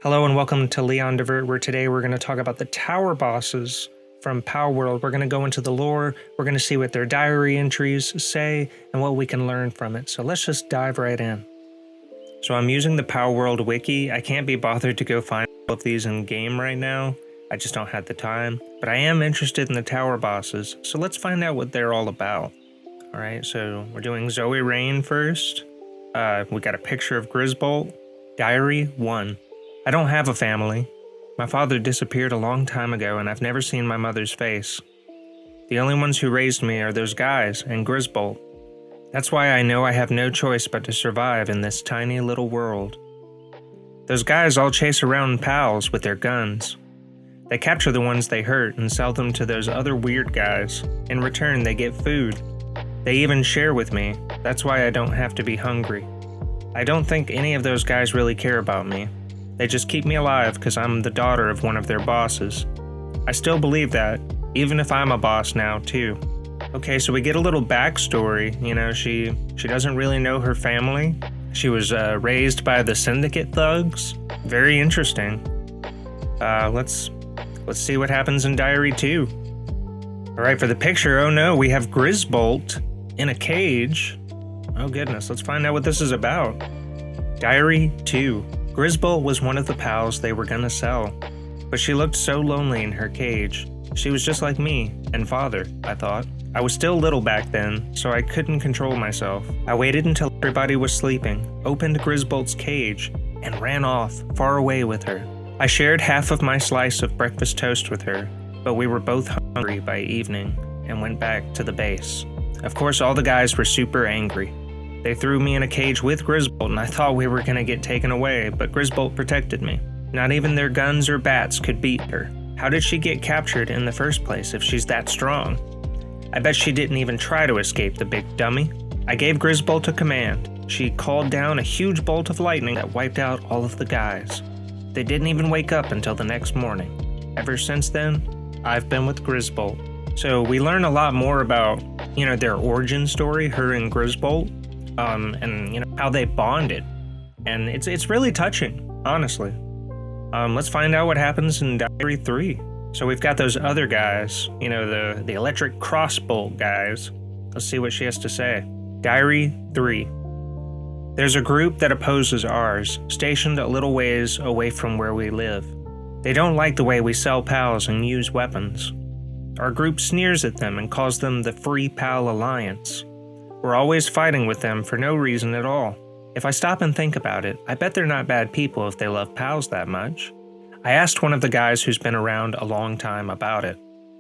Hello and welcome to Leon to Vert, where today we're going to talk about the tower bosses from Palworld. We're going to go into the lore, we're going to see what their diary entries say, and what we can learn from it. So let's just dive right in. So I'm using the Palworld wiki. I can't be bothered to go find all of these in game right now. I just don't have the time. But I am interested in the tower bosses, so let's find out what they're all about. Alright, so we're doing Zoe Rain first. We got a picture of Grizzbolt. Diary 1. I don't have a family. My father disappeared a long time ago and I've never seen my mother's face. The only ones who raised me are those guys and Grizzbolt. That's why I know I have no choice but to survive in this tiny little world. Those guys all chase around pals with their guns. They capture the ones they hurt and sell them to those other weird guys. In return, they get food. They even share with me. That's why I don't have to be hungry. I don't think any of those guys really care about me. They just keep me alive because I'm the daughter of one of their bosses. I still believe that, even if I'm a boss now, too. Okay, so we get a little backstory. You know, she doesn't really know her family. She was raised by the Syndicate thugs. Very interesting. Let's see what happens in Diary 2. Alright, for the picture, oh no, we have Grizzbolt in a cage. Oh goodness, let's find out what this is about. Diary 2. Grizzbolt was one of the pals they were gonna sell, but she looked so lonely in her cage. She was just like me and father, I thought. I was still little back then, so I couldn't control myself. I waited until everybody was sleeping, opened Grizzbolt's cage, and ran off, far away with her. I shared half of my slice of breakfast toast with her, but we were both hungry by evening and went back to the base. Of course, all the guys were super angry. They threw me in a cage with Grizzbolt and I thought we were gonna get taken away, but Grizzbolt protected me. Not even their guns or bats could beat her. How did she get captured in the first place if she's that strong? I bet she didn't even try to escape the big dummy. I gave Grizzbolt a command. She called down a huge bolt of lightning that wiped out all of the guys. They didn't even wake up until the next morning. Ever since then, I've been with Grizzbolt. So we learn a lot more about, their origin story, her and Grizzbolt. And how they bonded, and it's really touching, honestly. Let's find out what happens in Diary 3. So we've got those other guys, the electric crossbolt guys. Let's see what she has to say. Diary 3. There's a group that opposes ours, stationed a little ways away from where we live. They don't like the way we sell pals and use weapons. Our group sneers at them and calls them the Free Pal Alliance. We're always fighting with them for no reason at all. If I stop and think about it, I bet they're not bad people if they love pals that much. I asked one of the guys who's been around a long time about it,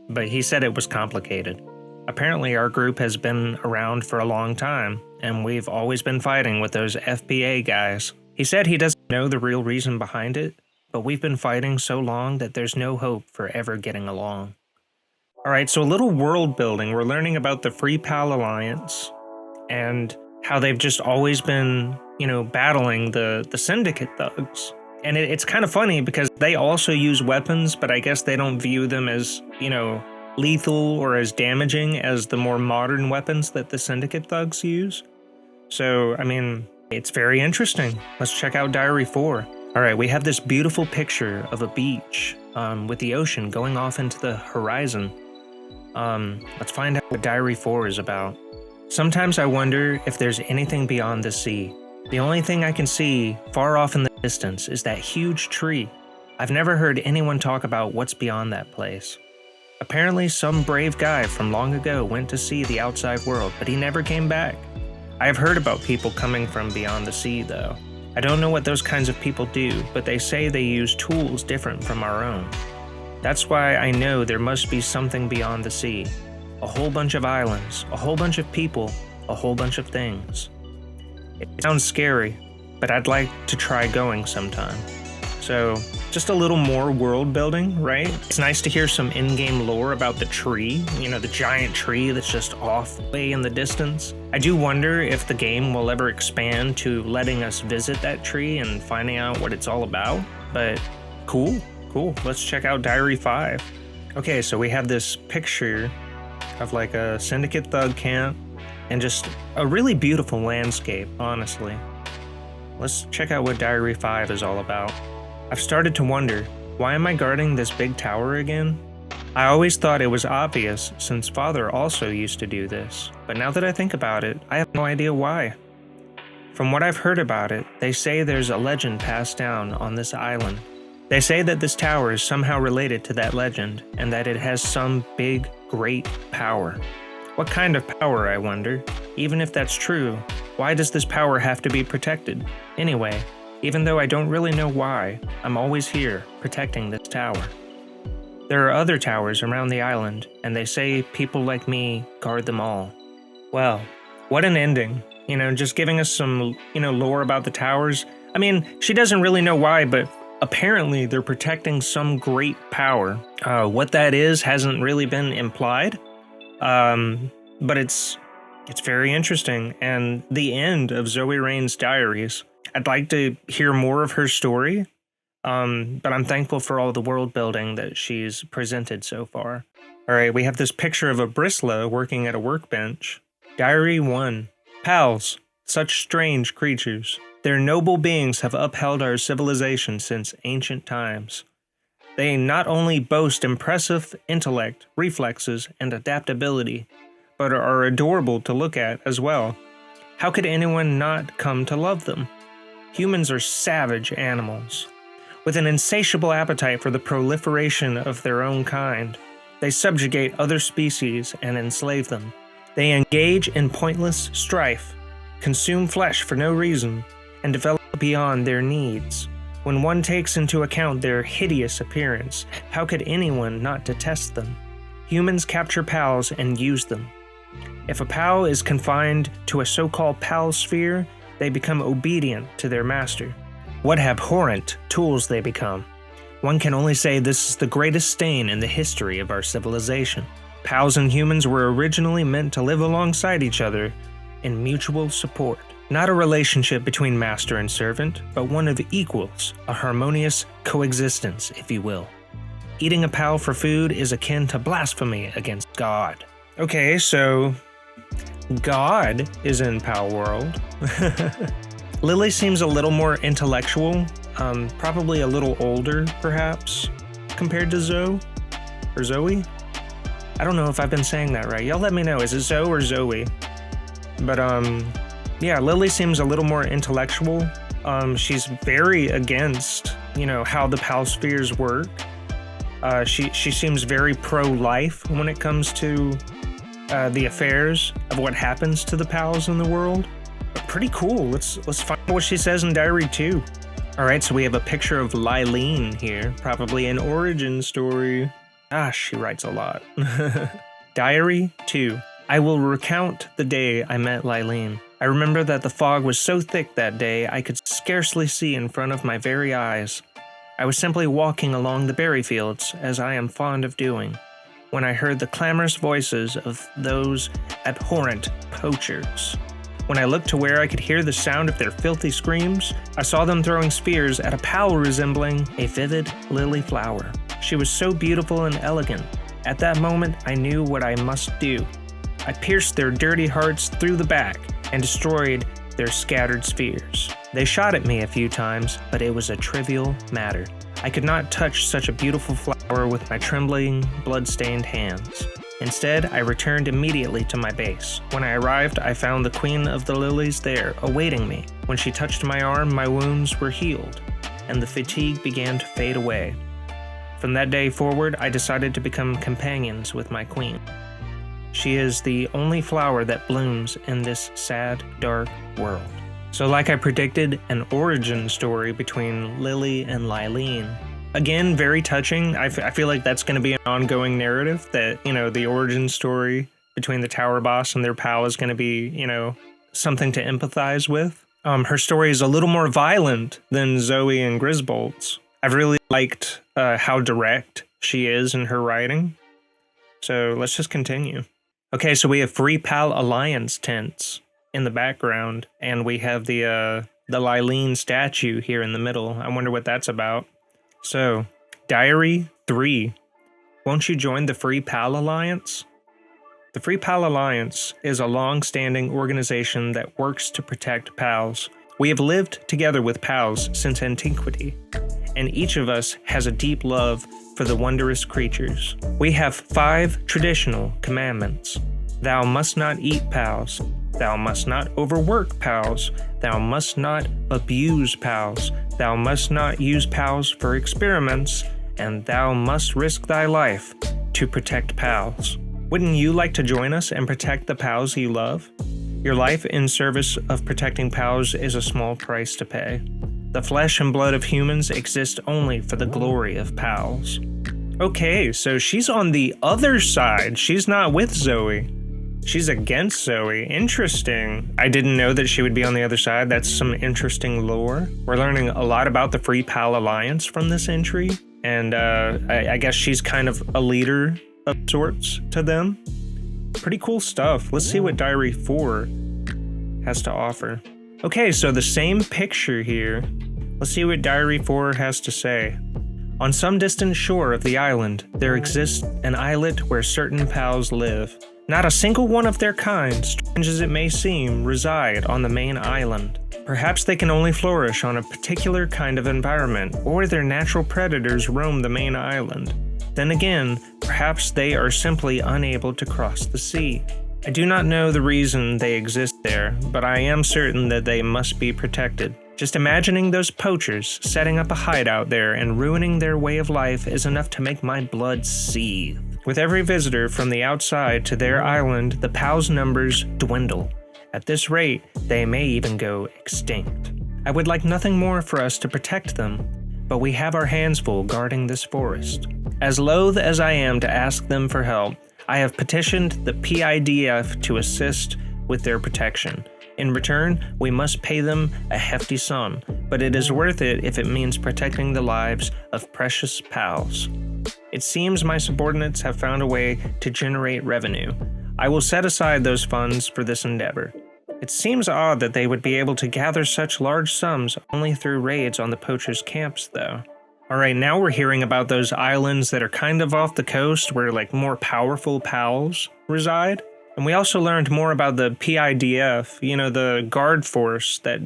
but he said it was complicated. Apparently our group has been around for a long time, and we've always been fighting with those FPA guys. He said he doesn't know the real reason behind it, but we've been fighting so long that there's no hope for ever getting along. Alright, so a little world building. We're learning about the Free Pal Alliance, and how they've just always been, battling the Syndicate thugs. And it's kind of funny because they also use weapons, but I guess they don't view them as, lethal or as damaging as the more modern weapons that the Syndicate thugs use. So, it's very interesting. Let's check out Diary 4. Alright, we have this beautiful picture of a beach with the ocean going off into the horizon. Let's find out what Diary 4 is about. Sometimes I wonder if there's anything beyond the sea. The only thing I can see far off in the distance is that huge tree. I've never heard anyone talk about what's beyond that place. Apparently some brave guy from long ago went to see the outside world, but he never came back. I have heard about people coming from beyond the sea though. I don't know what those kinds of people do, but they say they use tools different from our own. That's why I know there must be something beyond the sea. A whole bunch of islands, a whole bunch of people, a whole bunch of things. It sounds scary, but I'd like to try going sometime. So, just a little more world building, right? It's nice to hear some in-game lore about the tree, the giant tree that's just off way in the distance. I do wonder if the game will ever expand to letting us visit that tree and finding out what it's all about, but cool. Let's check out Diary 5. Okay, so we have this picture of like a Syndicate thug camp, and just a really beautiful landscape, honestly. Let's check out what Diary 5 is all about. I've started to wonder, why am I guarding this big tower again? I always thought it was obvious since Father also used to do this, but now that I think about it, I have no idea why. From what I've heard about it, they say there's a legend passed down on this island. They say that this tower is somehow related to that legend, and that it has some big, great power. What kind of power, I wonder? Even if that's true, why does this power have to be protected? Anyway, even though I don't really know why, I'm always here, protecting this tower. There are other towers around the island, and they say people like me guard them all. Well, what an ending. Just giving us some, lore about the towers. I mean, she doesn't really know why, but apparently they're protecting some great power. What that is hasn't really been implied, but it's very interesting. And the end of Zoe Rain's diaries. I'd like to hear more of her story, but I'm thankful for all the world building that she's presented so far. All right, we have this picture of a Bristla working at a workbench. Diary 1. Pals, such strange creatures. Their noble beings have upheld our civilization since ancient times. They not only boast impressive intellect, reflexes, and adaptability, but are adorable to look at as well. How could anyone not come to love them? Humans are savage animals, with an insatiable appetite for the proliferation of their own kind. They subjugate other species and enslave them. They engage in pointless strife, consume flesh for no reason, and develop beyond their needs. When one takes into account their hideous appearance, how could anyone not detest them? Humans capture pals and use them. If a pal is confined to a so-called pal sphere, they become obedient to their master. What abhorrent tools they become. One can only say this is the greatest stain in the history of our civilization. Pals and humans were originally meant to live alongside each other in mutual support. Not a relationship between master and servant, but one of equals, a harmonious coexistence, if you will. Eating a pal for food is akin to blasphemy against God. Okay, so God is in Palworld. Lily seems a little more intellectual, probably a little older, perhaps, compared to Zoe? Or Zoe? I don't know if I've been saying that right. Y'all let me know, is it Zoe or Zoe? But, yeah, Lily seems a little more intellectual. She's very against, how the pal spheres work. She seems very pro-life when it comes to the affairs of what happens to the pals in the world. But pretty cool. Let's find out what she says in Diary 2. Alright, so we have a picture of Lyleen here. Probably an origin story. She writes a lot. Diary 2. I will recount the day I met Lyleen. I remember that the fog was so thick that day I could scarcely see in front of my very eyes. I was simply walking along the berry fields, as I am fond of doing, when I heard the clamorous voices of those abhorrent poachers. When I looked to where I could hear the sound of their filthy screams, I saw them throwing spears at a pal resembling a vivid lily flower. She was so beautiful and elegant. At that moment, I knew what I must do. I pierced their dirty hearts through the back and destroyed their scattered spears. They shot at me a few times, but it was a trivial matter. I could not touch such a beautiful flower with my trembling, blood-stained hands. Instead, I returned immediately to my base. When I arrived, I found the Queen of the Lilies there, awaiting me. When she touched my arm, my wounds were healed, and the fatigue began to fade away. From that day forward, I decided to become companions with my queen. She is the only flower that blooms in this sad, dark world. So like I predicted, an origin story between Lily and Lyleen. Again, very touching. I feel like that's going to be an ongoing narrative, that, the origin story between the tower boss and their pal is going to be, something to empathize with. Her story is a little more violent than Zoe and Grizzbolt's. I've really liked how direct she is in her writing. So let's just continue. Okay, so we have Free Pal Alliance tents in the background, and we have the Lyleen statue here in the middle. I wonder what that's about. So, Diary 3. Won't you join the Free Pal Alliance? The Free Pal Alliance is a long-standing organization that works to protect pals. We have lived together with pals since antiquity, and each of us has a deep love for the wondrous creatures. We have 5 traditional commandments. Thou must not eat pals. Thou must not overwork pals. Thou must not abuse pals. Thou must not use pals for experiments. And thou must risk thy life to protect pals. Wouldn't you like to join us and protect the pals you love? Your life in service of protecting pals is a small price to pay. The flesh and blood of humans exist only for the glory of pals. Okay, so she's on the other side. She's not with Zoe. She's against Zoe. Interesting. I didn't know that she would be on the other side. That's some interesting lore. We're learning a lot about the Free Pal Alliance from this entry. And I guess she's kind of a leader of sorts to them. Pretty cool stuff. Let's see what Diary 4 has to offer. Okay, so the same picture here. Let's see what Diary 4 has to say. On some distant shore of the island, there exists an islet where certain pals live. Not a single one of their kind, strange as it may seem, reside on the main island. Perhaps they can only flourish on a particular kind of environment, or their natural predators roam the main island. Then again, perhaps they are simply unable to cross the sea. I do not know the reason they exist there, but I am certain that they must be protected. Just imagining those poachers setting up a hideout there and ruining their way of life is enough to make my blood seethe. With every visitor from the outside to their island, the pals' numbers dwindle. At this rate, they may even go extinct. I would like nothing more for us to protect them, but we have our hands full guarding this forest. As loath as I am to ask them for help, I have petitioned the PIDF to assist with their protection. In return, we must pay them a hefty sum, but it is worth it if it means protecting the lives of precious pals. It seems my subordinates have found a way to generate revenue. I will set aside those funds for this endeavor. It seems odd that they would be able to gather such large sums only through raids on the poachers' camps, though. Alright, now we're hearing about those islands that are kind of off the coast where like more powerful pals reside. And we also learned more about the PIDF, the guard force that,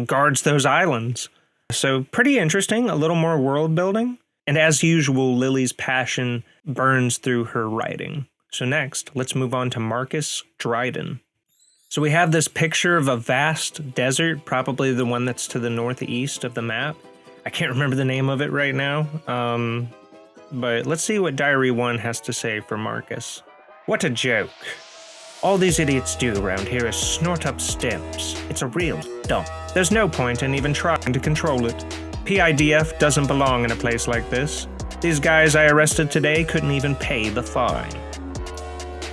guards those islands. So pretty interesting, a little more world building. And as usual, Lily's passion burns through her writing. So next, let's move on to Marcus Dryden. So we have this picture of a vast desert, probably the one that's to the northeast of the map. I can't remember the name of it right now, but let's see what Diary 1 has to say for Marcus. What a joke. All these idiots do around here is snort up stems. It's a real dump. There's no point in even trying to control it. PIDF doesn't belong in a place like this. These guys I arrested today couldn't even pay the fine.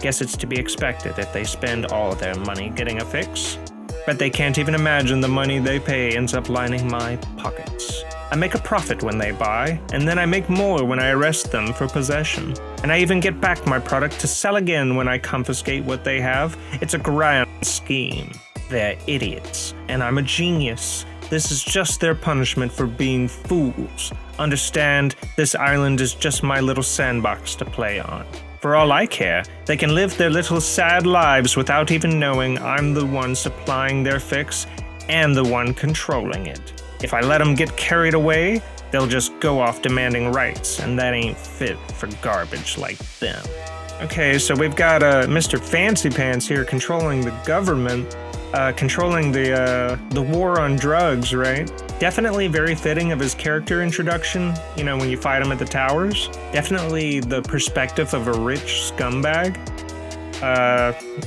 Guess it's to be expected if they spend all their money getting a fix. Bet they can't even imagine the money they pay ends up lining my pockets. I make a profit when they buy, and then I make more when I arrest them for possession. And I even get back my product to sell again when I confiscate what they have. It's a grand scheme. They're idiots, and I'm a genius. This is just their punishment for being fools. Understand, this island is just my little sandbox to play on. For all I care, they can live their little sad lives without even knowing I'm the one supplying their fix and the one controlling it. If I let them get carried away, they'll just go off demanding rights, and that ain't fit for garbage like them. Okay, so we've got Mr. Fancy Pants here controlling the government, controlling the war on drugs, right? Definitely very fitting of his character introduction, when you fight him at the towers. Definitely the perspective of a rich scumbag.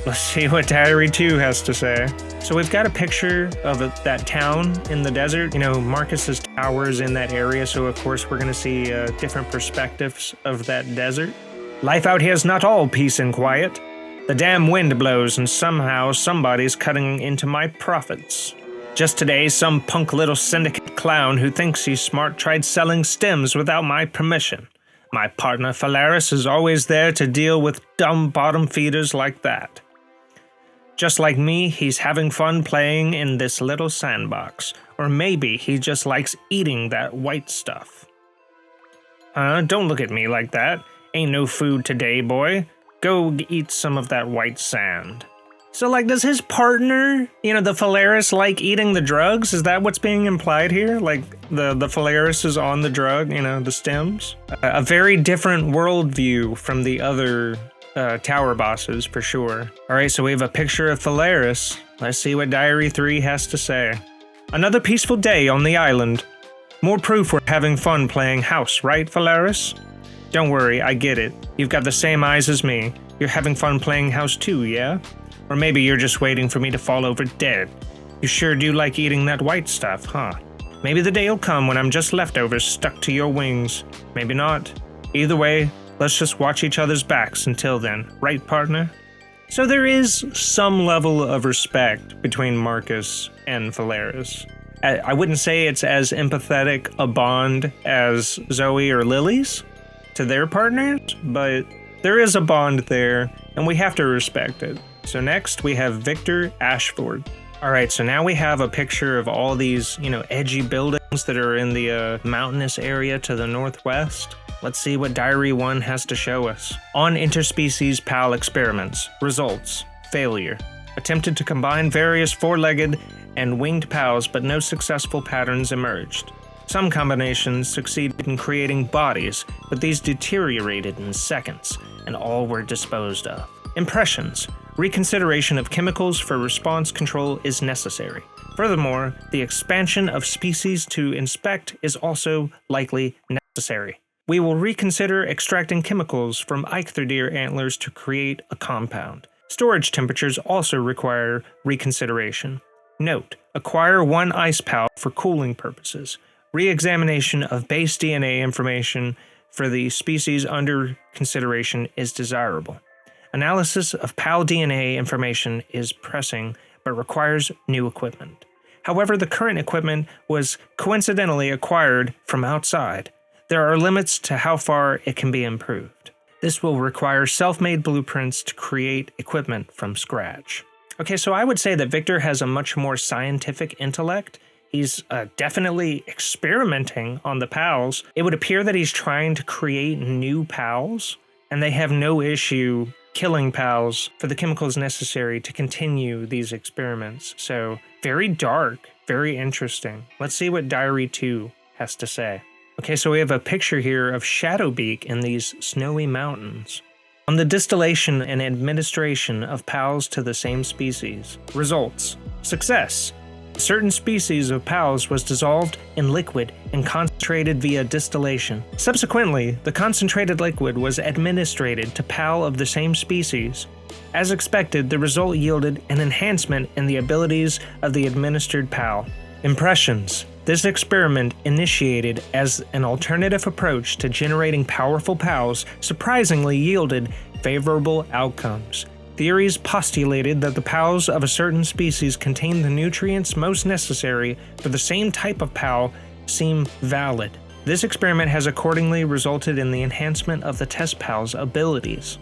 Let's see what Diary 2 has to say. So we've got a picture of that town in the desert. Marcus's tower is in that area, so of course we're going to see different perspectives of that desert. Life out here is not all peace and quiet. The damn wind blows and somehow somebody's cutting into my profits. Just today, some punk little syndicate clown who thinks he's smart tried selling stems without my permission. My partner Faleris is always there to deal with dumb bottom feeders like that. Just like me, he's having fun playing in this little sandbox. Or maybe he just likes eating that white stuff. Don't look at me like that. Ain't no food today, boy. Go eat some of that white sand. So, like, does his partner, the Faleris, like eating the drugs? Is that what's being implied here? Like, the Faleris is on the drug, the stems? A very different worldview from the other tower bosses, for sure. All right, so we have a picture of Faleris. Let's see what Diary 3 has to say. Another peaceful day on the island. More proof we're having fun playing house, right, Faleris? Don't worry, I get it. You've got the same eyes as me. You're having fun playing house too, yeah? Or maybe you're just waiting for me to fall over dead. You sure do like eating that white stuff, huh? Maybe the day'll come when I'm just leftovers stuck to your wings. Maybe not. Either way, let's just watch each other's backs until then, right, partner? So there is some level of respect between Marcus and Faleris. I wouldn't say it's as empathetic a bond as Zoe or Lily's to their partners, but there is a bond there, and we have to respect it. So next, we have Victor Ashford. All right, so now we have a picture of all these, edgy buildings that are in the mountainous area to the northwest. Let's see what Diary 1 has to show us. On interspecies PAL experiments. Results. Failure. Attempted to combine various four-legged and winged PALs, but no successful patterns emerged. Some combinations succeeded in creating bodies, but these deteriorated in seconds, and all were disposed of. Impressions. Reconsideration of chemicals for response control is necessary. Furthermore, the expansion of species to inspect is also likely necessary. We will reconsider extracting chemicals from eikthyr antlers to create a compound. Storage temperatures also require reconsideration. Note: acquire one ice PAL for cooling purposes. Re-examination of base DNA information for the species under consideration is desirable. Analysis of PAL DNA information is pressing, but requires new equipment. However, the current equipment was coincidentally acquired from outside. There are limits to how far it can be improved. This will require self-made blueprints to create equipment from scratch. Okay, so I would say that Victor has a much more scientific intellect. He's definitely experimenting on the PALs. It would appear that he's trying to create new PALs, and they have no issue killing PALs for the chemicals necessary to continue these experiments. So, very dark, very interesting. Let's see what Diary 2 has to say. Okay, so we have a picture here of Shadowbeak in these snowy mountains. On the distillation and administration of PALs to the same species. Results. Success. A certain species of PALs was dissolved in liquid and concentrated via distillation. Subsequently, the concentrated liquid was administered to PAL of the same species. As expected, the result yielded an enhancement in the abilities of the administered PAL. Impressions. This experiment, initiated as an alternative approach to generating powerful PALs, surprisingly yielded favorable outcomes. Theories postulated that the PALs of a certain species contain the nutrients most necessary for the same type of PAL seem valid. This experiment has accordingly resulted in the enhancement of the test PAL's abilities.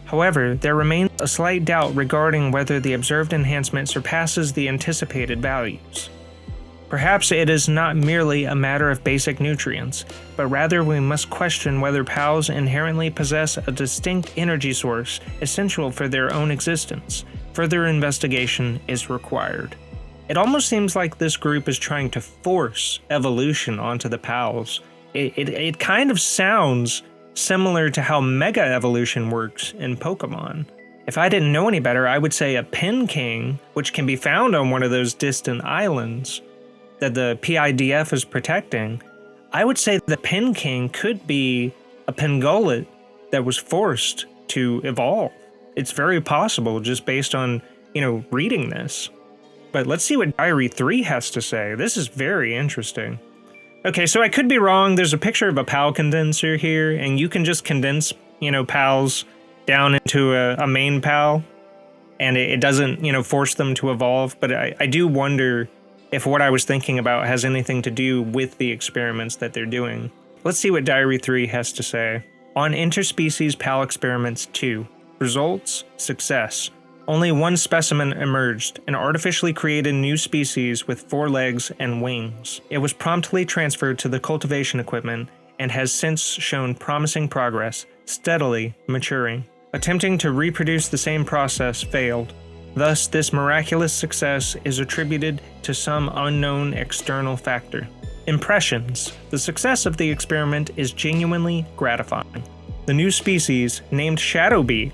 However, there remains a slight doubt regarding whether the observed enhancement surpasses the anticipated values. Perhaps it is not merely a matter of basic nutrients, but rather we must question whether PALs inherently possess a distinct energy source essential for their own existence. Further investigation is required. It almost seems like this group is trying to force evolution onto the PALs. It kind of sounds similar to how Mega Evolution works in Pokemon. If I didn't know any better, I would say a Pin King, which can be found on one of those distant islands that the PIDF is protecting, I would say the Pin King could be a Pingullet that was forced to evolve. It's very possible just based on, reading this. But let's see what Diary 3 has to say. This is very interesting. Okay, so I could be wrong. There's a picture of a PAL condenser here, and you can just condense, PALs down into a main PAL, and it doesn't, force them to evolve. But I do wonder if what I was thinking about has anything to do with the experiments that they're doing. Let's see what Diary 3 has to say. On interspecies PAL experiments 2. Results: success. Only one specimen emerged, an artificially created new species with 4 legs and wings. It was promptly transferred to the cultivation equipment and has since shown promising progress, steadily maturing. Attempting to reproduce the same process failed. Thus, this miraculous success is attributed to some unknown external factor. Impressions. The success of the experiment is genuinely gratifying. The new species, named Shadowbeak,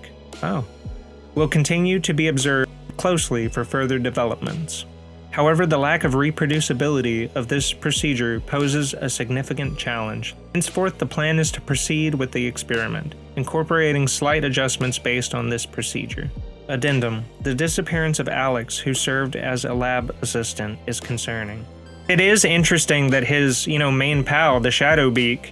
will continue to be observed closely for further developments. However, the lack of reproducibility of this procedure poses a significant challenge. Henceforth, the plan is to proceed with the experiment, incorporating slight adjustments based on this procedure. Addendum. The disappearance of Alex, who served as a lab assistant, is concerning. It is interesting that his, main pal, the Shadowbeak,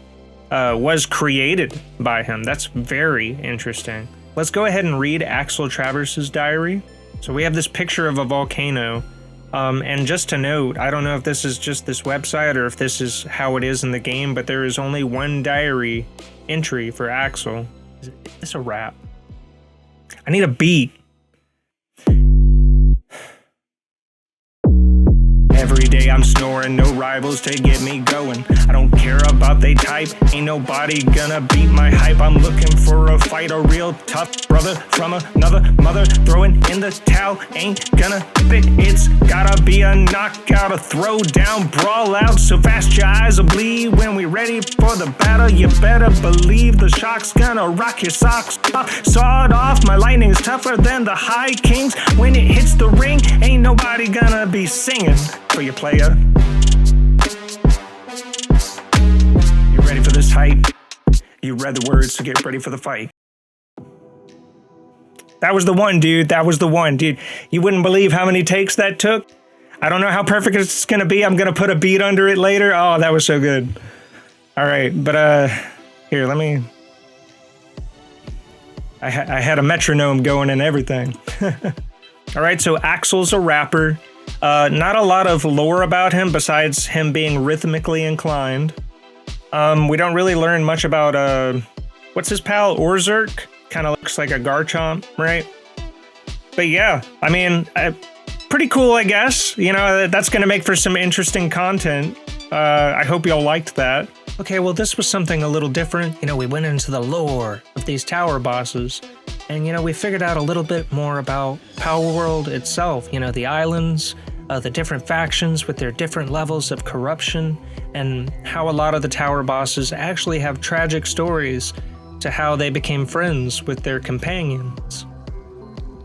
was created by him. That's very interesting. Let's go ahead and read Axel Travers's diary. So we have this picture of a volcano. And just to note, I don't know if this is just this website or if this is how it is in the game, but there is only one diary entry for Axel. Is this a rap? I need a beat. Every day I'm snoring, no rivals to get me going. I don't care about they type, ain't nobody gonna beat my hype. I'm looking for a fight, a real tough brother from another mother. Throwing in the towel, ain't gonna fit. It's gotta be a knockout, a throwdown, brawl out so fast your eyes will bleed. When we ready for the battle, you better believe the shock's gonna rock your socks off. Sawed off, my lightning's tougher than the high kings. When it hits the ring, ain't nobody gonna be singing for you, player. You ready for this hype? You read the words, so get ready for the fight. That was the one, dude. That was the one, dude. You wouldn't believe how many takes that took. I don't know how perfect it's gonna be. I'm gonna put a beat under it later. Oh, that was so good. All right, but here, let me. I had a metronome going and everything. All right, so Axel's a rapper. Not a lot of lore about him besides him being rhythmically inclined. We don't really learn much about, what's his pal? Orzurk? Kind of looks like a Garchomp, right? But yeah, I mean, pretty cool, I guess. That's going to make for some interesting content. I hope y'all liked that. Okay, well, this was something a little different. We went into the lore of these tower bosses. And, we figured out a little bit more about Palworld itself. The islands, the different factions with their different levels of corruption, and how a lot of the tower bosses actually have tragic stories to how they became friends with their companions.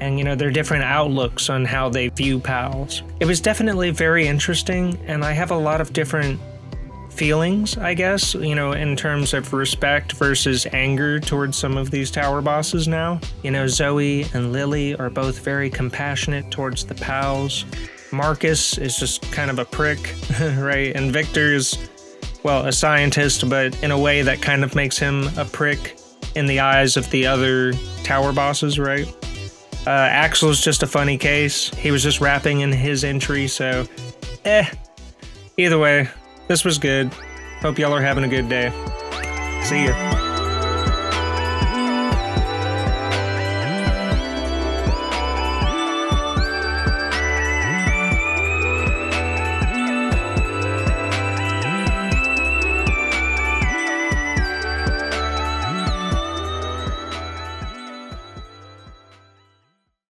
And, their different outlooks on how they view pals. It was definitely very interesting, and I have a lot of different feelings, I guess, in terms of respect versus anger towards some of these tower bosses now. Zoe and Lily are both very compassionate towards the pals. Marcus is just kind of a prick, right? And Victor's, well, a scientist, but in a way that kind of makes him a prick in the eyes of the other tower bosses, right? Axel's just a funny case. He was just rapping in his entry, so either way, this was good. Hope y'all are having a good day. See ya.